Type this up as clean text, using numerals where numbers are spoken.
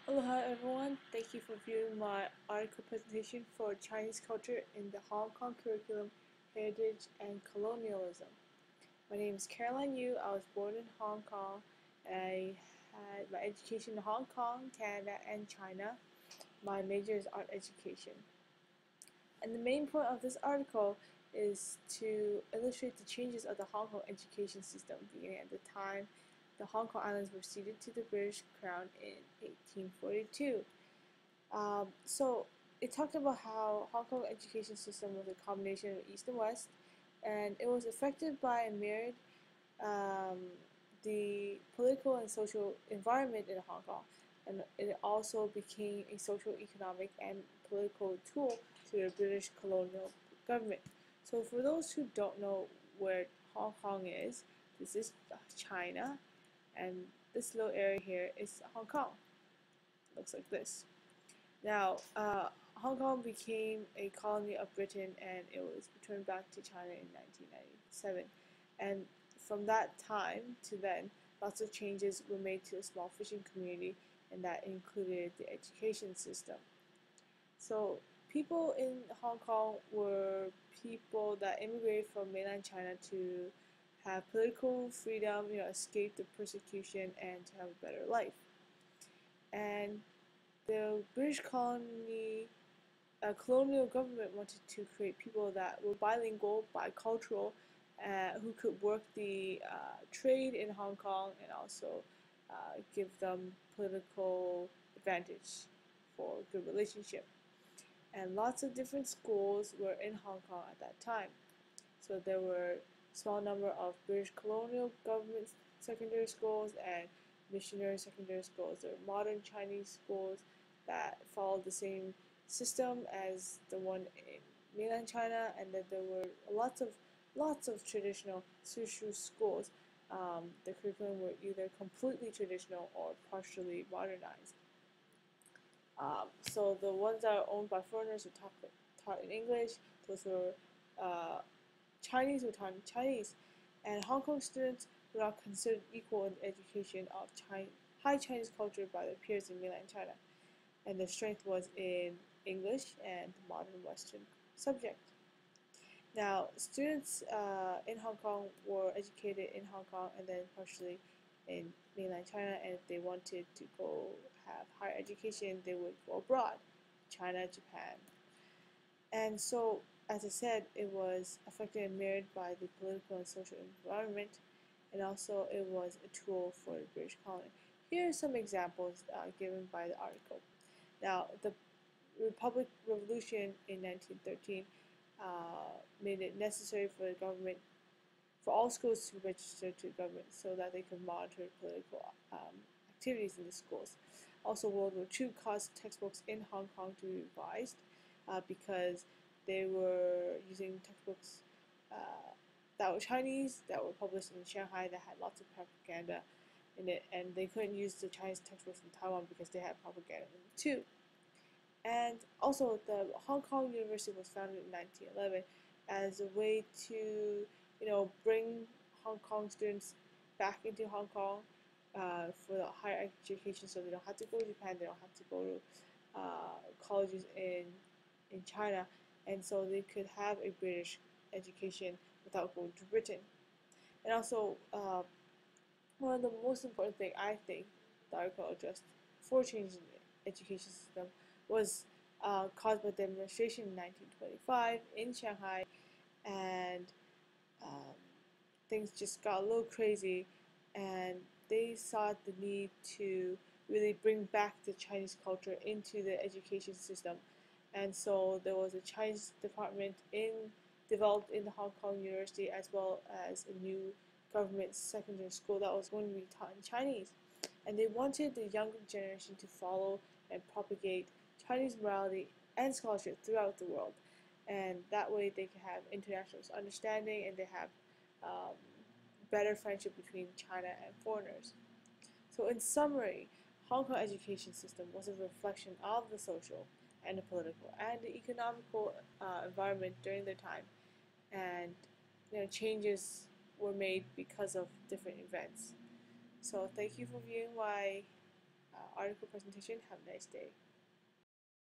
Aloha everyone, thank you for viewing my article presentation for Chinese culture in the Hong Kong curriculum, heritage and colonialism. My name is Caroline Yu. I was born in Hong Kong. I had my education in Hong Kong, Canada and China. My major is art education. And the main point of this article is to illustrate the changes of the Hong Kong education system beginning at the time the Hong Kong Islands were ceded to the British Crown in 1842. So it talked about how Hong Kong education system was a combination of East and West, and it was affected by and mirrored the political and social environment in Hong Kong, and it also became a social, economic, and political tool to the British colonial government. So for those who don't know where Hong Kong is, this is China, and this little area here is Hong Kong. Looks like this. Now, Hong Kong became a colony of Britain and it was returned back to China in 1997. And from that time to then, lots of changes were made to the small fishing community, and that included the education system. So people in Hong Kong were people that immigrated from mainland China to have political freedom, escape the persecution and to have a better life. And the British colonial government wanted to create people that were bilingual, bicultural, who could work the trade in Hong Kong and also give them political advantage for good relationship. And lots of different schools were in Hong Kong at that time. So there were a small number of British colonial government secondary schools and missionary secondary schools. There were modern Chinese schools that followed the same system as the one in mainland China, and then there were lots of traditional Suzhou schools. The curriculum were either completely traditional or partially modernized. So the ones that are owned by foreigners were taught in English. Those were Chinese were taught in Chinese, and Hong Kong students were not considered equal in the education of high Chinese culture by their peers in mainland China, and their strength was in English and modern Western subject. Now, students in Hong Kong were educated in Hong Kong and then partially in mainland China, and if they wanted to go have higher education, they would go abroad, China, Japan. And so, as I said, it was affected and mirrored by the political and social environment, and also it was a tool for the British colony. Here are some examples given by the article. Now, the Republic Revolution in 1913 made it necessary for the government, for all schools to register to the government so that they could monitor political activities in the schools. Also, World War II caused textbooks in Hong Kong to be revised because they were using textbooks that were Chinese, that were published in Shanghai, that had lots of propaganda in it, and they couldn't use the Chinese textbooks in Taiwan because they had propaganda in them too. And also, the Hong Kong University was founded in 1911 as a way to, bring Hong Kong students back into Hong Kong for the higher education, so they don't have to go to Japan, they don't have to go to colleges in China, and so they could have a British education without going to Britain. And also, one of the most important thing I think the article addressed for changing the education system was caused by demonstration in 1925 in Shanghai, and things just got a little crazy, and they saw the need to really bring back the Chinese culture into the education system. And so there was a Chinese department developed in the Hong Kong University, as well as a new government secondary school that was going to be taught in Chinese. And they wanted the younger generation to follow and propagate Chinese morality and scholarship throughout the world. And that way they can have international understanding, and they have better friendship between China and foreigners. So in summary, Hong Kong education system was a reflection of the social and the political and the economical environment during their time, and changes were made because of different events. So thank you for viewing my article presentation. Have a nice day.